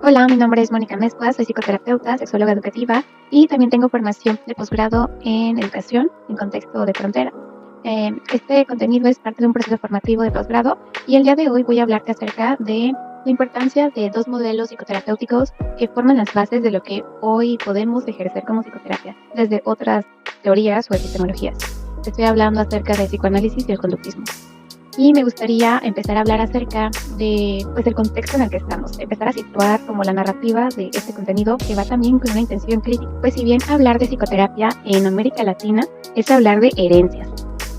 Hola, mi nombre es Mónica Mezcua, soy psicoterapeuta, sexóloga educativa y también tengo formación de posgrado en educación en contexto de frontera. Este contenido es parte de un proceso formativo de posgrado y el día de hoy voy a hablarte acerca de la importancia de dos modelos psicoterapéuticos que forman las bases de lo que hoy podemos ejercer como psicoterapia desde otras teorías o epistemologías. Te estoy hablando acerca del psicoanálisis y el conductismo. Y me gustaría empezar a hablar acerca de el contexto en el que estamos, empezar a situar como la narrativa de este contenido que va también con una intención crítica. Pues si bien hablar de psicoterapia en América Latina es hablar de herencias,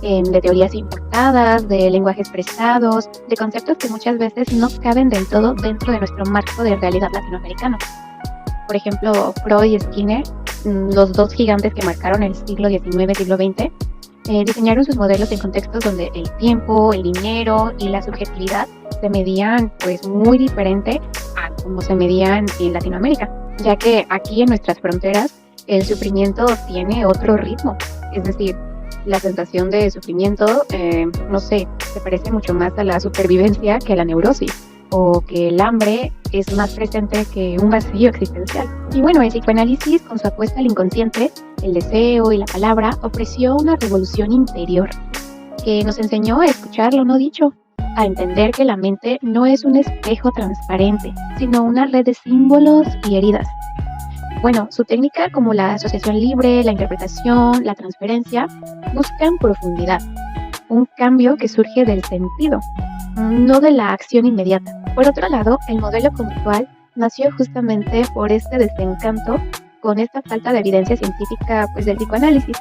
de teorías importadas, de lenguajes prestados, de conceptos que muchas veces no caben del todo dentro de nuestro marco de realidad latinoamericano. Por ejemplo, Freud y Skinner, los dos gigantes que marcaron el siglo XIX, siglo XX, diseñaron sus modelos en contextos donde el tiempo, el dinero y la subjetividad se medían muy diferente a como se medían en Latinoamérica, ya que aquí en nuestras fronteras el sufrimiento tiene otro ritmo, es decir, la sensación de sufrimiento, se parece mucho más a la supervivencia que a la neurosis, o que el hambre es más presente que un vacío existencial. Y bueno, el psicoanálisis, con su apuesta al inconsciente, el deseo y la palabra, ofreció una revolución interior que nos enseñó a escuchar lo no dicho, a entender que la mente no es un espejo transparente, sino una red de símbolos y heridas. Bueno, su técnica, como la asociación libre, la interpretación, la transferencia, buscan profundidad, un cambio que surge del sentido, no de la acción inmediata. Por otro lado, el modelo conductual nació justamente por este desencanto con esta falta de evidencia científica del psicoanálisis.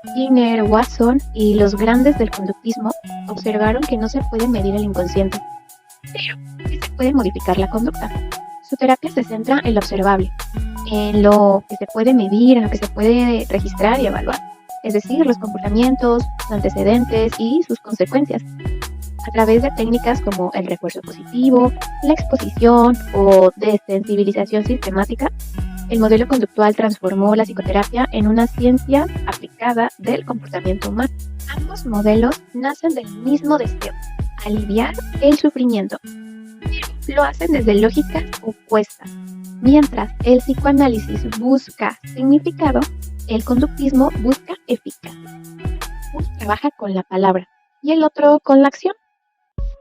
Skinner, Watson y los grandes del conductismo observaron que no se puede medir el inconsciente, pero sí se puede modificar la conducta. Su terapia se centra en lo observable, en lo que se puede medir, en lo que se puede registrar y evaluar, es decir, los comportamientos, los antecedentes y sus consecuencias. A través de técnicas como el refuerzo positivo, la exposición o desensibilización sistemática, el modelo conductual transformó la psicoterapia en una ciencia aplicada del comportamiento humano. Ambos modelos nacen del mismo deseo, aliviar el sufrimiento, pero lo hacen desde lógicas opuestas. Mientras el psicoanálisis busca significado, el conductismo busca eficacia. Uno trabaja con la palabra y el otro con la acción.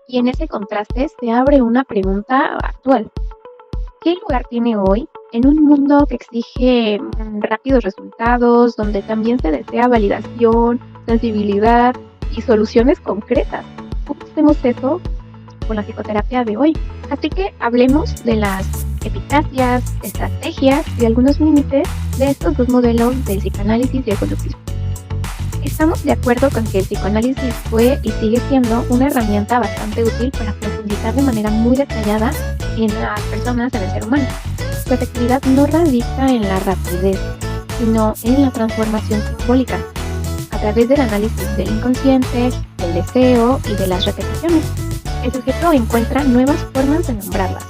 Y en ese contraste se abre una pregunta actual. ¿Qué lugar tiene hoy en un mundo que exige rápidos resultados, donde también se desea validación, sensibilidad y soluciones concretas? ¿Cómo hacemos eso con la psicoterapia de hoy? Así que hablemos de las eficacias, estrategias y algunos límites de estos dos modelos del psicoanálisis y el conductismo. Estamos de acuerdo con que el psicoanálisis fue y sigue siendo una herramienta bastante útil para profundizar de manera muy detallada en las personas, en el ser humano. Su efectividad no radica en la rapidez, sino en la transformación simbólica, a través del análisis del inconsciente, del deseo y de las repeticiones. El sujeto encuentra nuevas formas de nombrarlas.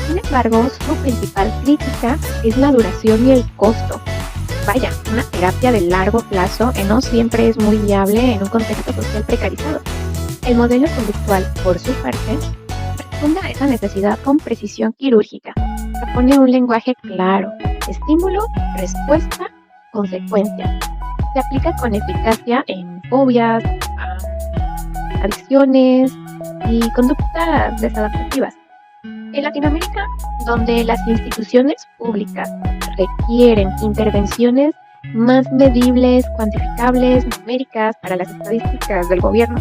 Sin embargo, su principal crítica es la duración y el costo. Vaya, una terapia de largo plazo no siempre es muy viable en un contexto social precarizado. El modelo conductual, por su parte, responde a esa necesidad con precisión quirúrgica. Propone un lenguaje claro, estímulo, respuesta, consecuencia. Se aplica con eficacia en fobias, adicciones y conductas desadaptativas. En Latinoamérica, donde las instituciones públicas requieren intervenciones más medibles, cuantificables, numéricas para las estadísticas del gobierno,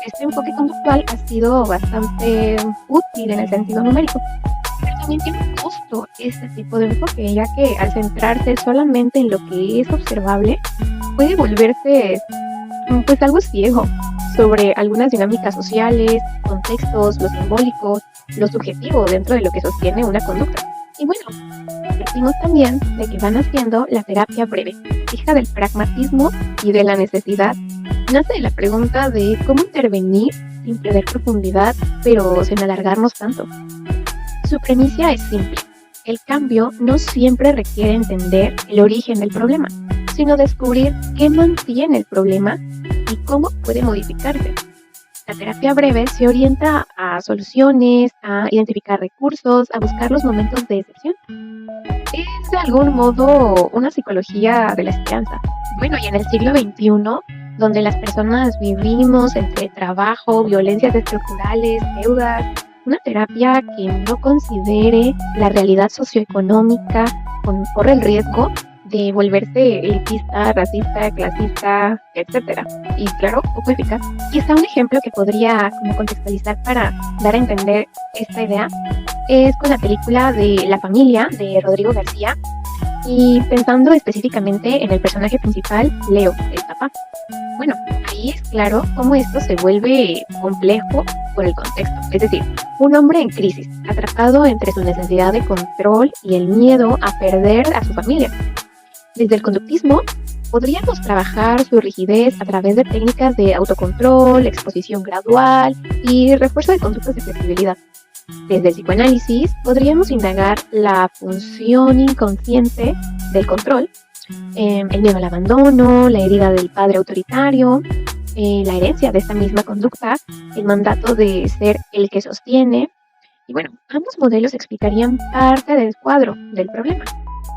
este enfoque conductual ha sido bastante útil en el sentido numérico, pero también tiene un costo este tipo de enfoque, ya que al centrarse solamente en lo que es observable, puede volverse algo ciego sobre algunas dinámicas sociales, contextos, lo simbólico, lo subjetivo dentro de lo que sostiene una conducta. Y bueno, partimos también de que van haciendo la terapia breve, hija del pragmatismo y de la necesidad. Nace de la pregunta de cómo intervenir sin perder profundidad, pero sin alargarnos tanto. Su premisa es simple. El cambio no siempre requiere entender el origen del problema, sino descubrir qué mantiene el problema y cómo puede modificarse. La terapia breve se orienta a soluciones, a identificar recursos, a buscar los momentos de excepción. Es de algún modo una psicología de la esperanza. Bueno, y en el siglo XXI, donde las personas vivimos entre trabajo, violencias estructurales, deudas, una terapia que no considere la realidad socioeconómica corre el riesgo de volverse elitista, racista, clasista, etcétera. Y claro, poco eficaz. Y está un ejemplo que podría como contextualizar para dar a entender esta idea. Es con la película de La Familia de Rodrigo García y pensando específicamente en el personaje principal, Leo, el papá. Bueno, ahí es claro cómo esto se vuelve complejo por el contexto. Es decir, un hombre en crisis, atrapado entre su necesidad de control y el miedo a perder a su familia. Desde el conductismo, podríamos trabajar su rigidez a través de técnicas de autocontrol, exposición gradual y refuerzo de conductas de flexibilidad. Desde el psicoanálisis, podríamos indagar la función inconsciente del control, el miedo al abandono, la herida del padre autoritario, la herencia de esta misma conducta, el mandato de ser el que sostiene. Y bueno, ambos modelos explicarían parte del cuadro del problema,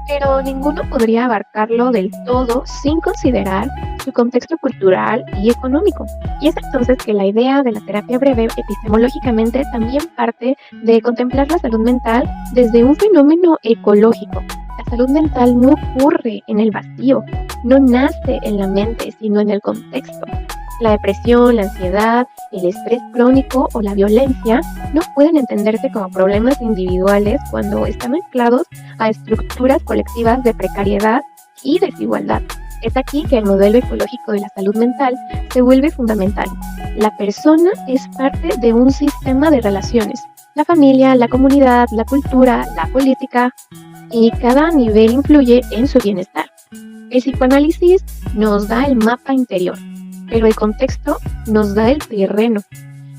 pero ninguno podría abarcarlo del todo sin considerar su contexto cultural y económico. Y es entonces que la idea de la terapia breve epistemológicamente también parte de contemplar la salud mental desde un fenómeno ecológico. La salud mental no ocurre en el vacío, no nace en la mente, sino en el contexto. La depresión, la ansiedad, el estrés crónico o la violencia no pueden entenderse como problemas individuales cuando están anclados a estructuras colectivas de precariedad y desigualdad. Es aquí que el modelo ecológico de la salud mental se vuelve fundamental. La persona es parte de un sistema de relaciones. La familia, la comunidad, la cultura, la política, y cada nivel influye en su bienestar. El psicoanálisis nos da el mapa interior, pero el contexto nos da el terreno.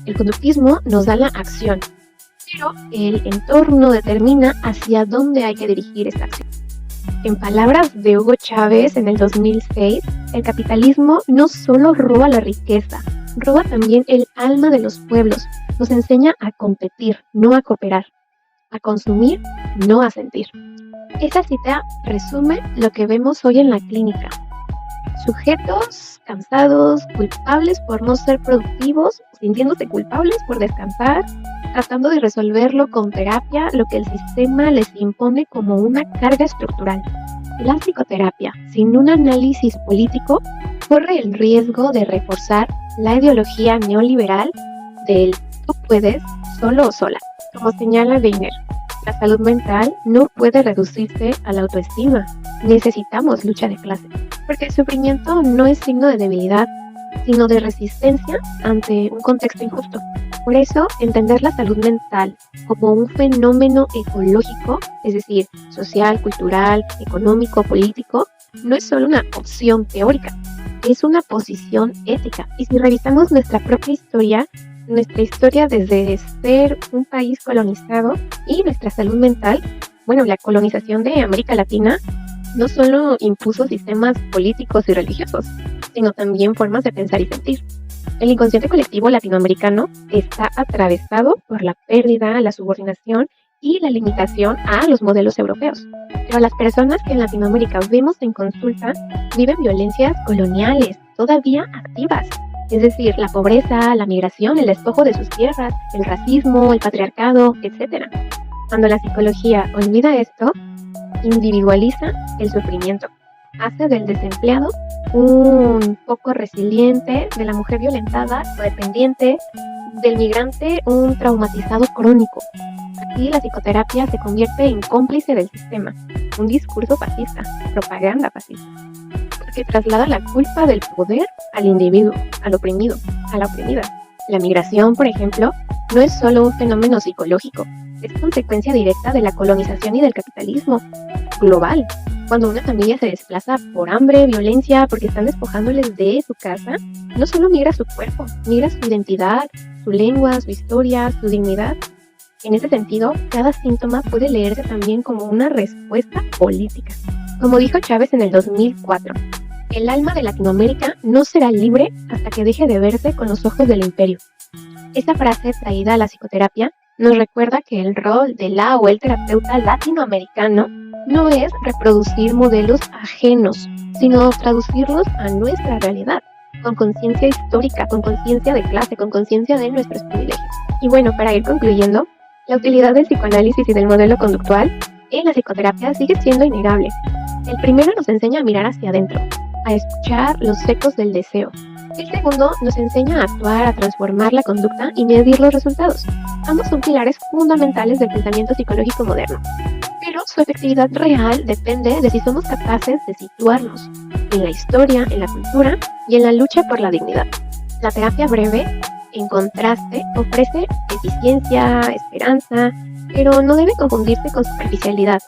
El conductismo nos da la acción, pero el entorno determina hacia dónde hay que dirigir esa acción. En palabras de Hugo Chávez en el 2006, el capitalismo no solo roba la riqueza, roba también el alma de los pueblos. Nos enseña a competir, no a cooperar, a consumir, no a sentir. Esta cita resume lo que vemos hoy en la clínica. Sujetos cansados, culpables por no ser productivos, sintiéndose culpables por descansar, tratando de resolverlo con terapia, lo que el sistema les impone como una carga estructural. La psicoterapia, sin un análisis político, corre el riesgo de reforzar la ideología neoliberal del tú puedes solo o sola. Como señala Weiner, la salud mental no puede reducirse a la autoestima. Necesitamos lucha de clase, porque el sufrimiento no es signo de debilidad, sino de resistencia ante un contexto injusto. Por eso, entender la salud mental como un fenómeno ecológico, es decir, social, cultural, económico, político, no es solo una opción teórica, es una posición ética. Y si revisamos nuestra propia historia desde ser un país colonizado y nuestra salud mental, bueno, la colonización de América Latina no solo impuso sistemas políticos y religiosos, sino también formas de pensar y sentir. El inconsciente colectivo latinoamericano está atravesado por la pérdida, la subordinación y la limitación a los modelos europeos. Pero las personas que en Latinoamérica vemos en consulta viven violencias coloniales todavía activas. Es decir, la pobreza, la migración, el despojo de sus tierras, el racismo, el patriarcado, etc. Cuando la psicología olvida esto, individualiza el sufrimiento, hace del desempleado un poco resiliente, de la mujer violentada o dependiente, del migrante un traumatizado crónico. Aquí la psicoterapia se convierte en cómplice del sistema, un discurso fascista, propaganda fascista, porque traslada la culpa del poder al individuo, al oprimido, a la oprimida. La migración, por ejemplo, no es solo un fenómeno psicológico, es consecuencia directa de la colonización y del capitalismo global. Cuando una familia se desplaza por hambre, violencia, porque están despojándoles de su casa, no solo migra su cuerpo, migra su identidad, su lengua, su historia, su dignidad. En ese sentido, cada síntoma puede leerse también como una respuesta política. Como dijo Chávez en el 2004, el alma de Latinoamérica no será libre hasta que deje de verse con los ojos del imperio. Esta frase traída a la psicoterapia nos recuerda que el rol de la o el terapeuta latinoamericano no es reproducir modelos ajenos, sino traducirlos a nuestra realidad, con conciencia histórica, con conciencia de clase, con conciencia de nuestros privilegios. Y bueno, para ir concluyendo, la utilidad del psicoanálisis y del modelo conductual en la psicoterapia sigue siendo innegable. El primero nos enseña a mirar hacia adentro, a escuchar los ecos del deseo. El segundo nos enseña a actuar, a transformar la conducta y medir los resultados. Ambos son pilares fundamentales del pensamiento psicológico moderno, pero su efectividad real depende de si somos capaces de situarnos en la historia, en la cultura y en la lucha por la dignidad. La terapia breve, en contraste, ofrece eficiencia, esperanza, pero no debe confundirse con superficialidad.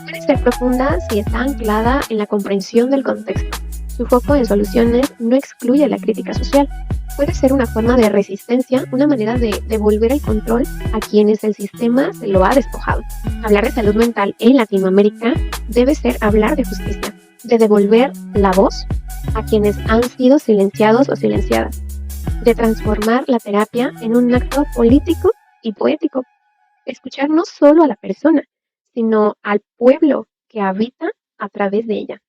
Puede ser profunda si está anclada en la comprensión del contexto. Su foco en soluciones no excluye la crítica social. Puede ser una forma de resistencia, una manera de devolver el control a quienes el sistema se lo ha despojado. Hablar de salud mental en Latinoamérica debe ser hablar de justicia, de devolver la voz a quienes han sido silenciados o silenciadas, de transformar la terapia en un acto político y poético. Escuchar no solo a la persona, sino al pueblo que habita a través de ella.